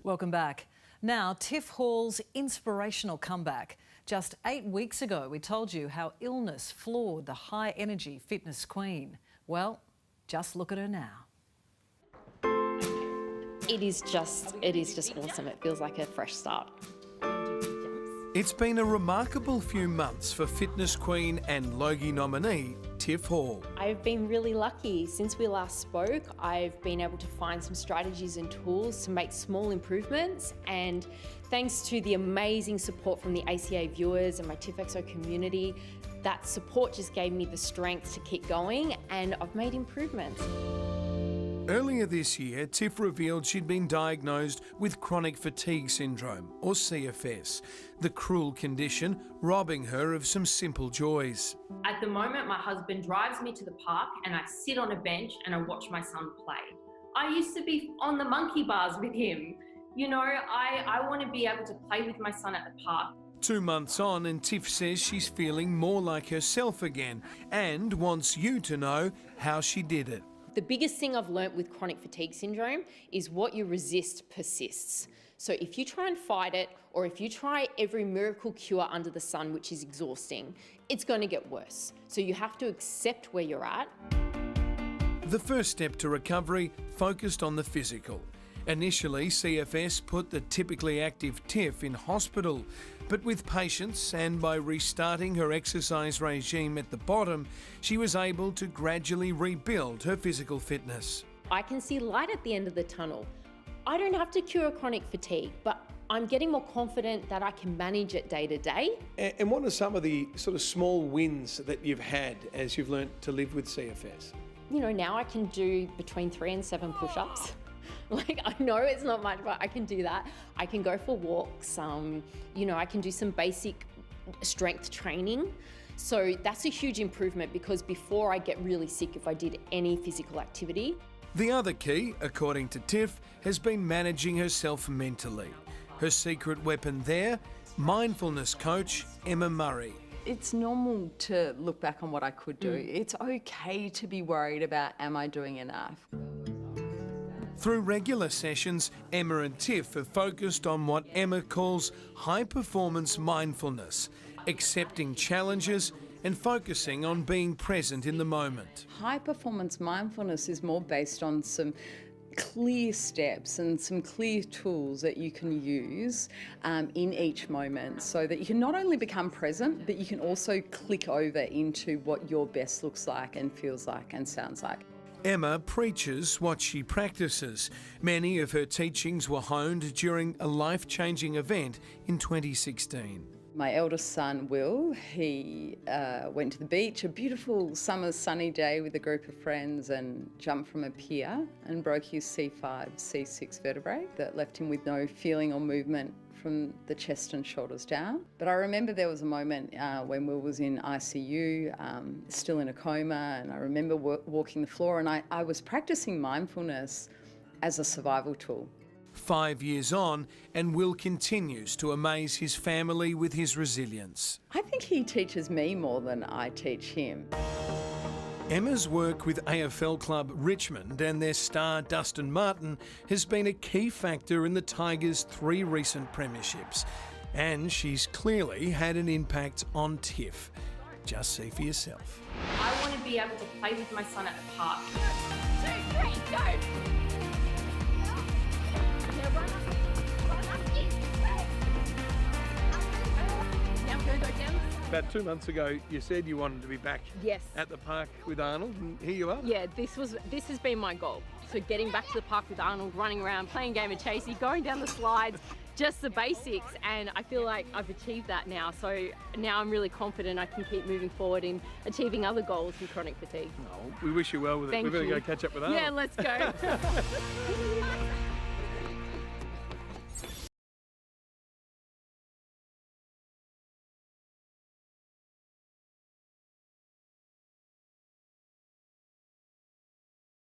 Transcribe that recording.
Welcome back. Now, Tiff Hall's inspirational comeback. Just 8 weeks ago, we told you how illness floored the high-energy fitness queen. Well, just look at her now. It is just awesome. It feels like a fresh start. It's been a remarkable few months for fitness queen and Logie nominee Tiff Hall. I've been really lucky. Since we last spoke, I've been able to find some strategies and tools to make small improvements, and thanks to the amazing support from the ACA viewers and my TiffXO community, that support just gave me the strength to keep going, and I've made improvements. Earlier this year, Tiff revealed she'd been diagnosed with chronic fatigue syndrome, or CFS, the cruel condition robbing her of some simple joys. At the moment, my husband drives me to the park and I sit on a bench and I watch my son play. I used to be on the monkey bars with him. You know, I want to be able to play with my son at the park. 2 months on, and Tiff says she's feeling more like herself again and wants you to know how she did it. The biggest thing I've learnt with chronic fatigue syndrome is what you resist persists. So if you try and fight it, or if you try every miracle cure under the sun, which is exhausting, it's going to get worse. So you have to accept where you're at. The first step to recovery focused on the physical. Initially, CFS put the typically active Tiff in hospital, but with patience and by restarting her exercise regime at the bottom, she was able to gradually rebuild her physical fitness. I can see light at the end of the tunnel. I don't have to cure chronic fatigue, but I'm getting more confident that I can manage it day to day. And what are some of the sort of small wins that you've had as you've learnt to live with CFS? You know, now I can do between 3 and 7 push-ups. Like, I know it's not much, but I can do that. I can go for walks. You know, I can do some basic strength training. So that's a huge improvement, because before I get really sick if I did any physical activity. The other key, according to Tiff, has been managing herself mentally. Her secret weapon there, mindfulness coach Emma Murray. It's normal to look back on what I could do. It's okay to be worried about, am I doing enough? Through regular sessions, Emma and Tiff have focused on what Emma calls high-performance mindfulness, accepting challenges and focusing on being present in the moment. High-performance mindfulness is more based on some clear steps and some clear tools that you can use in each moment, so that you can not only become present, but you can also click over into what your best looks like and feels like and sounds like. Emma preaches what she practices. Many of her teachings were honed during a life-changing event in 2016. My eldest son, Will, he went to the beach, a beautiful summer sunny day with a group of friends, and jumped from a pier and broke his C5, C6 vertebrae that left him with no feeling or movement from the chest and shoulders down. But I remember there was a moment when Will was in ICU, still in a coma, and I remember walking the floor, and I was practicing mindfulness as a survival tool. 5 years on, and Will continues to amaze his family with his resilience. I think he teaches me more than I teach him. Emma's work with AFL club Richmond and their star Dustin Martin has been a key factor in the Tigers' 3 recent premierships. And she's clearly had an impact on Tiff. Just see for yourself. I want to be able to play with my son at the park. 1, 2, 3, go! About 2 months ago, you said you wanted to be back Yes. at the park with Arnold, and here you are. Yeah, this has been my goal. So getting back to the park with Arnold, running around, playing a game of chasey, going down the slides, just the basics, and I feel like I've achieved that now. So now I'm really confident I can keep moving forward in achieving other goals in chronic fatigue. We wish you well with it. Thank We're going to you. go catch up with Arnold. Yeah, let's go.